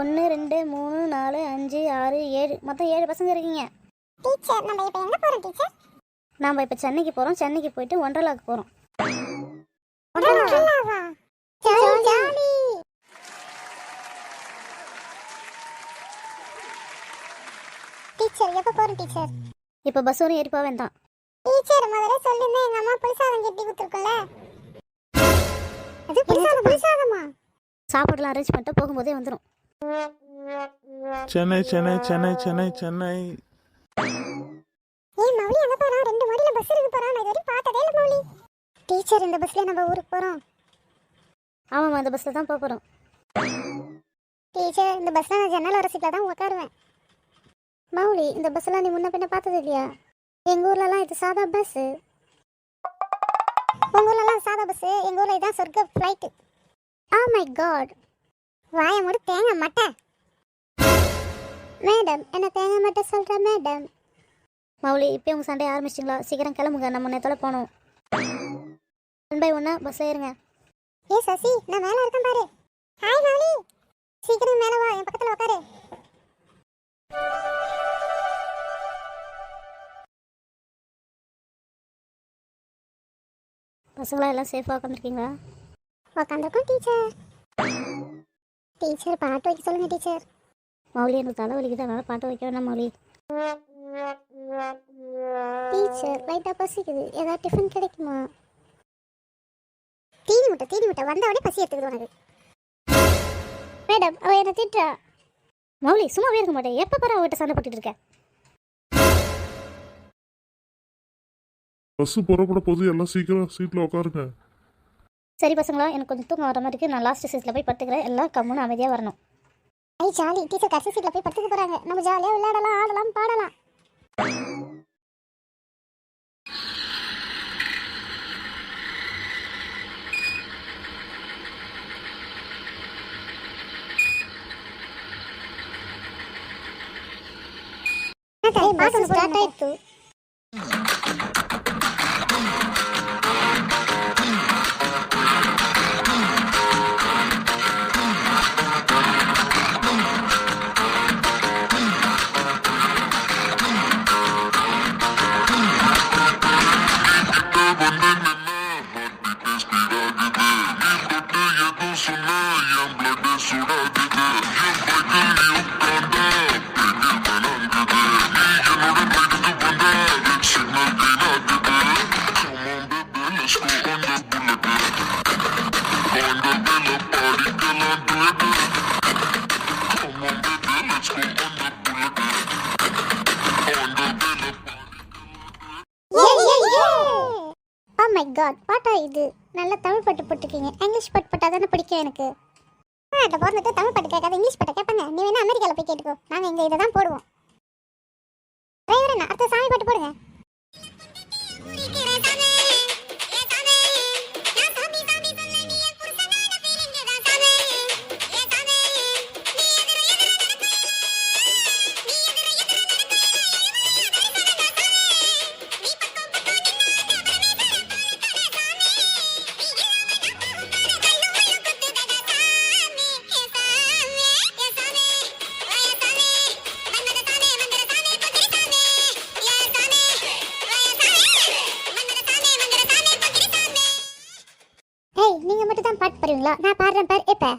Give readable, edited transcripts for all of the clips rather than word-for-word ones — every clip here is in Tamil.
1 2 3 4 5 6 7 மொத்தம் 7 பசங்க இருக்கீங்க. டீச்சர் நம்ம இப்போ எங்க போறோம் டீச்சர்? நாம் இப்போ சென்னைக்கு போகிறோம். சென்னைக்கு போயிட்டு ஒண்டர்லாக்கு போகிறோம். ஒண்டர்லாவா? ஜாலி. டீச்சர் எப்போ போறோம் டீச்சர்? இப்போ பஸ் வரும், ஏறி போக வேண்டாம். டீச்சர் முதல்ல சொல்லுங்க, எங்க அம்மா புளிசாதம் கட்டி கொடுத்துருக்கோம்ல. அது புளிசாதமா? சாப்பாடுலாம் அரேஞ்ச் பண்ணிட்டு போகும்போதே வந்துடும். சென்னை சென்னை சென்னை சென்னை சென்னை. ஏய் மௌலி, அங்க போறோம். 2 மாடியில பஸ் இருக்கு போறோம். நான் இதுவரை பார்த்ததே இல்ல மௌலி. டீச்சர் இந்த பஸ்ல நம்ம ஊருக்கு போறோம். ஆமாம்மா, இந்த பஸ்ஸில் தான் போக போகிறோம். டீச்சர் இந்த பஸ்ல நான் ஜன்னல் வர சீட்ல தான் உட்காருவேன். மௌலி, இந்த பஸ்ஸெல்லாம் நீ முன்ன பின்ன பார்த்தது இல்லையா? எங்கள் ஊர்லலாம் இது சாதா பஸ்ஸு. உங்க ஊர்லலாம் சாதா பஸ், எங்க ஊர்ல இதான் சொர்க்க ஃப்ளைட். Ah my God. வாயை மூடு தேங்காய் மட்டை. மேடம், என்ன தேங்காய் மட்டும் சொல்கிறேன் மேடம். மௌலி, இப்போ உங்கள் சண்டை ஆரம்பிச்சிட்டிங்களா? சீக்கிரம் கிளம்புங்க, நம்ம நேரத்தில் போகணும். 1 by 1 பஸ்ஸில் ஏறுங்க. ஏ சசி, நான் மேல இருக்கேன் பாரு. ஹாய் மௌலி, சீக்கிரம் மேல வா, என் பக்கத்துல உட்காரு. பசங்களாம் எல்லாம் சேஃபாக உட்காந்துருக்கீங்களா? உட்காந்துருக்கோம் டீச்சர். டீச்சர் பாட்டு வைக்க சொல்லுங்க டீச்சர். மௌலி, எனக்கு தலை வலிக்குது, அதனால் பாட்டு வைக்க வேணாம் மௌலி. டீச்சர் லைட்டாக பசிக்குது, ஏதாவது டிஃபன் கிடைக்குமா? தீனி முட்டை வந்த உடனே பசி எடுத்துக்குது உனக்கு. மேடம், அவள் என்னை திட்டுறா. மௌலி, சும்மாவே இருக்க மாட்டேன். எப்போ பாரு அவகிட்ட சண்டை போட்டுட்டு இருக்கேன். பஸ் புறப்பட போது எல்லாம் சீக்கிரம் சீட்ல உட்காருங்க. சரி பசங்களா, எனக்கு கொஞ்சம் தூக்கம் வர மாதிரி இருக்குது. நான் லாஸ்ட் சீட்டில் போய் படுத்துக்கிறேன். எல்லாம் கம்முன்னு அமைதியாக வரணும். ஐ ஜாலி, டீச்சர் கடைசி சீட்ல போய் படுத்துக்க போறாங்க. நம்ம ஜாலியா விளையாடலாம், ஆடலாம், பாடலாம். பாட்டு ஸ்டார்ட் ஆயிடுச்சு. Oh my god, பாட்டா இது? நல்ல தமிழ் பாட்டு போட்டுருக்கீங்க. இங்கிலீஷ் பாட்டு போட்டா தானே பிடிக்கும் எனக்கு. அதை போட்டுட்டு தமிழ் பாட்டு கேட்காத இங்கிலீஷ் பாட்டை கேட்பாங்க. நீ வேணா அமெரிக்காவில் போய் கேட்டுக்கோ, நாங்கள் இங்கே இதை தான் போடுவோம். டிரைவர், அடுத்த சாமி பாட்டு போடுங்க. நீங்க மட்டும் தான் பாட்டு பாடுவீங்களா? நான் பாடுறேன் பாரு இப்ப.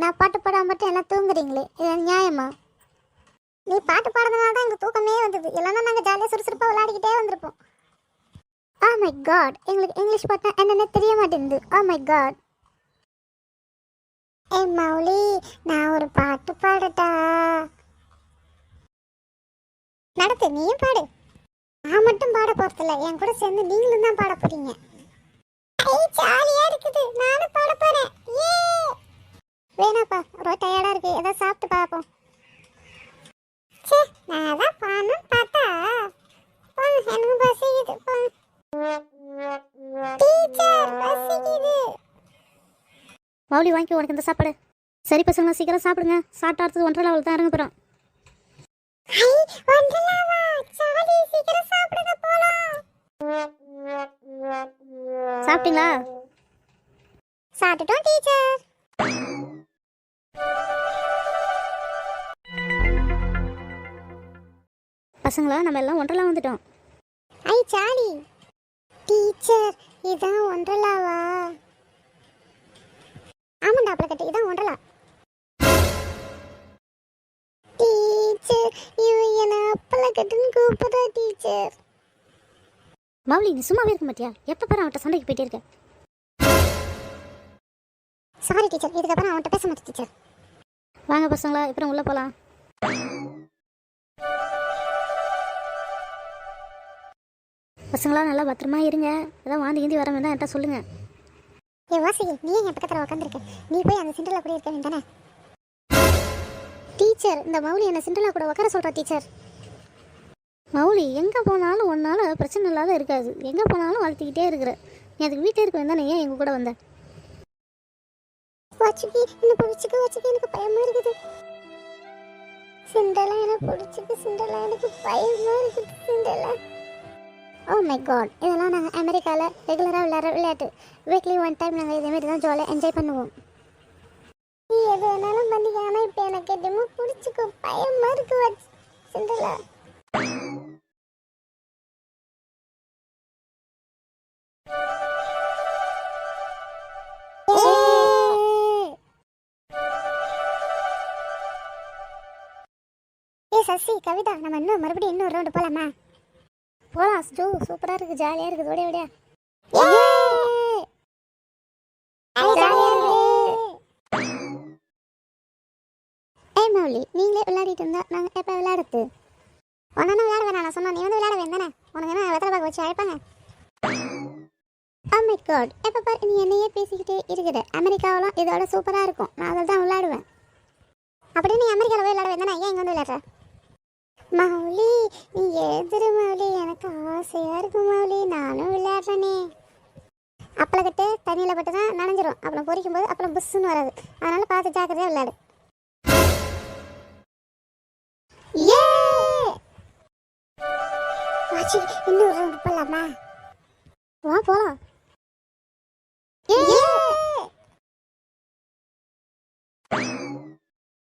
நான் பாட்டு பாடாம மட்டும் எல்லாம் தூங்குறீங்களே, இது நியாயமா? நீ பாட்டு பாடுறதுனால தான் எங்களுக்கு தூக்கமே வந்தது. இல்லைன்னா நாங்கள் ஜாலியாக சுறுசுறுப்பாக விளையாடிக்கிட்டே வந்திருப்போம். ஓ மை காட், எங்களுக்கு இங்கிலீஷ் பாட்டா என்னென்ன தெரிய மாட்டேங்குது. Oh my God. ஏ மௌலி, நான் ஒரு பாட்டு பாடட்டா? நடத்து, நீயும் பாடு. நான் மட்டும் பாட போறதில்ல, என் கூட சேர்ந்து நீங்களும் தான் பாட போறீங்க. ஜாலியா இருக்குது, நானும் பாட போறேன். ஏ மௌலி வாங்கி உனக்கு இந்த சாப்பாடு. சரி பசங்களா சீக்கிரம் சாப்பிடுங்க. சாப்பிட்டு அடுத்தது 1.5 லெவல் தான் இறங்க போகிறோம். ஐ வண்டலாவா சாலி சீக்கிரம் சாப்பிடுங்க போலாம். சாப்பிட்டீங்களா? சாப்பிட்டோம் டீச்சர். பசங்களா நம்ம எல்லாம் 1.5 லெவல் வந்துட்டோம். ஐ சாலி டீச்சர் இதான் ஒன்றலாவா? ஆமாண்டா அப்பளக்கட்டு இதான் ஒன்றலா. டீச்சர் இவன் என்ன அப்பளக்கட்டுன்னு கூப்பிடுறா டீச்சர். மௌலி நீ சும்மாவே இருக்க மாட்டியா? எப்போ பாரு அவன்கிட்ட சண்டைக்கு போயிட்டே இருக்க. சாரி டீச்சர், இதுக்கப்புறம் அவன்கிட்ட பேச மாட்டேன் டீச்சர். வாங்க பசங்களா இப்போ உள்ளே போகலாம். பசங்களா நல்லா பத்திரமா இருங்க. ஏதாவது வாந்தி கீந்தி வர வேண்டாம் என்கிட்ட சொல்லுங்க. ஏ வாசகி நீ என் பக்கத்தில் உட்காந்துருக்க, நீ போய் அந்த சிண்டலா கூட இருக்க வேண்டானே. டீச்சர் இந்த மௌலி என்ன சிண்டலா கூட உட்கார சொல்கிறா டீச்சர். மௌலி எங்கே போனாலும் ஒன்றால் பிரச்சனை இல்லாத இருக்காது. எங்கே போனாலும் வளர்த்திக்கிட்டே இருக்கிற. நீ அதுக்கு வீட்டில் இருக்க வேண்டாம். ஏன் எங்கள் கூட வந்த? வாச்சுக்கி என்ன பிடிச்சிக்க வாச்சுக்கி, எனக்கு பயமா இருக்குது. சிண்டலா எனக்கு பிடிச்சிக்கு, சிண்டலா எனக்கு பயமா இருக்குது. சிண்டலா ஓ மை காட், இதெல்லாம் நாங்கள் அமெரிக்காவில் ரெகுலராக விளையாடுற விளையாட்டு. வீக்லி 1 டைம் நாங்கள் இதேமாரி தான் ஜாலியாக என்ஜாய் பண்ணுவோம். நீ எது வேணாலும் பண்ணிக்க, ஆனால் இப்போ எனக்கு எதுவுமே பிடிச்சிக்கோ, பயமா இருக்கு வாச்சு சிண்டலா. ஏ சசி கவிதா நம்ம இன்னும் மறுபடியும் இன்னொரு ரவுண்டு போலாமா? போகலாம் ஸ்டூ, சூப்பராக இருக்குது, ஜாலியாக இருக்குது. ஓடியா ஓடியா. ஏய் மௌலி நீங்களே விளையாடிட்டு இருந்தா நாங்கள் எப்போ விளையாடுறது? ஒன்னா விளையாட வேணாம், நான் சொன்னா நீ வந்து விளையாட வேண்டானே. உனக்கு என்ன வெத்தலை பாக்க வச்சு அழைப்பாங்க? ஓ மை காட், எப்போ பாரு நீ என்னையே பேசிக்கிட்டே இருக்கிற. அமெரிக்காவெலாம் இதோட சூப்பராக இருக்கும். நான் அதில் தான் விளையாடுவேன். அப்படியே நீ அமெரிக்காவில் போய் விளையாட வேண்டானே, ஏன் இங்கே வந்து விளையாடுற? மௌலி நீ எழுதுரு மௌலி, எனக்கு ஆசையாக இருக்கு மௌலி, நானும் விளையாடுறேனே. அப்பளக்கட்டு தண்ணியில் பட்டு தான் நனைஞ்சிரும், அப்புறம் பொரிக்கும் போது அப்புறம் புஷ்ஷுன்னு வராது. அதனால பார்த்து ஜாக்கிரதையாக விளையாடு. வாச்சி இன்னொரு ரவுண்டு போகலாமா? வா போகலாம்.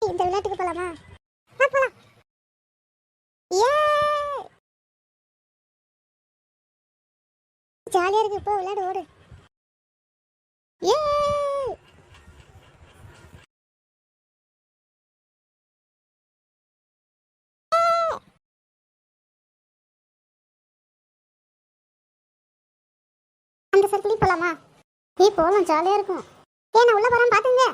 இந்த விளையாட்டுக்கு போகலாமா? போகலாம். ஜாலியாக இருக்கு, இப்போ விளையாடு ஓடு. அந்த சர்க்கிளையும் போகலாமா? போகலாம், ஜாலியாக இருக்கும். நான் உள்ள போகிறேன் பார்த்துங்க.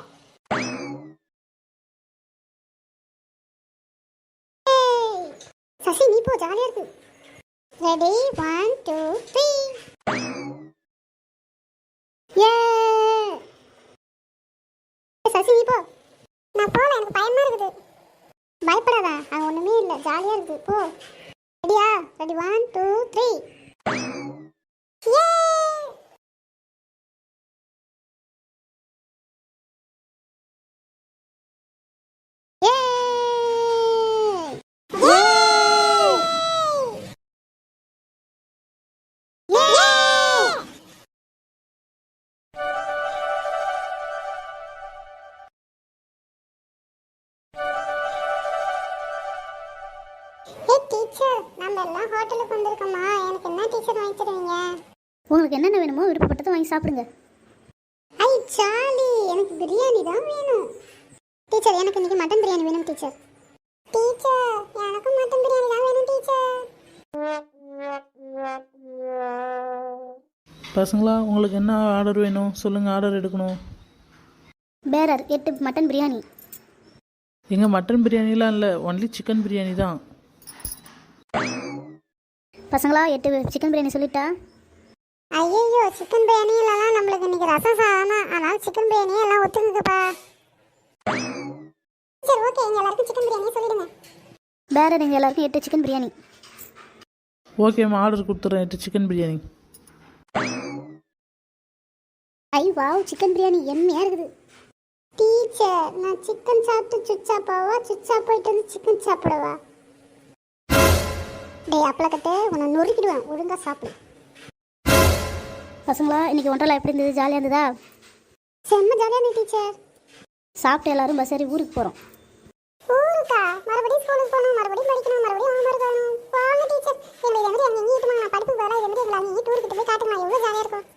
சசி நீ போ, ஜாலியாக இருக்கு. ரெடி 1 2 3. சசி நீ போ. நான் போகல, எனக்கு பயமா இருக்குது. பயப்படாத, அது ஒன்றுமே இல்லை, ஜாலியாக இருக்குது, போ. ரெடியா? ரெடி 1 2 3. டீச்சர் நம்ம எல்லாம் ஹோட்டலுக்கு வந்திருக்கோமா, எனக்கு என்ன டீச்சர் வாங்கி தருவீங்க? உங்களுக்கு என்னென்ன வேணுமோ விருப்பப்பட்டதை வாங்கி சாப்பிடுங்க. ஐ சாலி எனக்கு பிரியாணி தான் வேணும். டீச்சர் எனக்கு இன்னைக்கு மட்டன் பிரியாணி வேணும் டீச்சர். டீச்சர் எனக்கு மட்டன் பிரியாணி தான் வேணும் டீச்சர். பசங்களா உங்களுக்கு என்ன ஆர்டர் வேணும் சொல்லுங்கள், ஆர்டர் எடுக்கணும். பேரர் 8 மட்டன் பிரியாணி. எங்கள் மட்டன் பிரியாணிலாம் இல்லை, ஒன்லி சிக்கன் பிரியாணி தான். பசங்களா 8 சிக்கன் பிரியாணி சொல்லிட்டா? ஐயோ சிக்கன் பிரியாணி இல்லைனா நம்மளுக்கு இன்னைக்கு ரசம் சாதம், அதனால சிக்கன் பிரியாணி எல்லாம் ஒத்துக்குங்கப்பா. சரி ஓகே, எங்க எல்லாருக்கும் சிக்கன் பிரியாணி சொல்லிடுங்க. பேரர் எங்கள் எல்லாருக்கும் 8 சிக்கன் பிரியாணி. ஓகேம்மா, ஆர்டர் கொடுத்துட்றேன் 8 சிக்கன் பிரியாணி. ஐ வாவ், சிக்கன் பிரியாணி எம்மையாக இருக்குது. டீச்சர் நான் சிக்கன் சாப்பிட்டு சுச்சா போவா சுச்சா போயிட்டு வந்து சிக்கன் சாப்பிடவா? டேய் அப்பளக்கட்டு உன்னை நொறுக்கிடுவேன், ஒழுங்கா சாப்பிடு. பசங்களா இன்னைக்கு ஒன்றரை எப்படி இருந்தது? ஜாலியாக இருந்ததா? செம்ம ஜாலியாக இருந்தது டீச்சர். சாப்பிட்டு எல்லாரும் பஸ் ஏறி ஊருக்கு போகிறோம். ஊருக்கா? மறுபடியும் ஸ்கூலுக்கு போகணும், மறுபடியும் படிக்கணும், மறுபடியும் ஹோம்வொர்க் வரணும். போங்க டீச்சர், எங்களுக்கு எங்கிட்ட எங்கே ஈட்டுமா? நான் படிப்பு பதிலாக எங்கிட்ட எங்களை அங்கே டூருக்கு போய் காட்டுங்களா, எவ்வளோ ஜாலியாக இருக்கும்.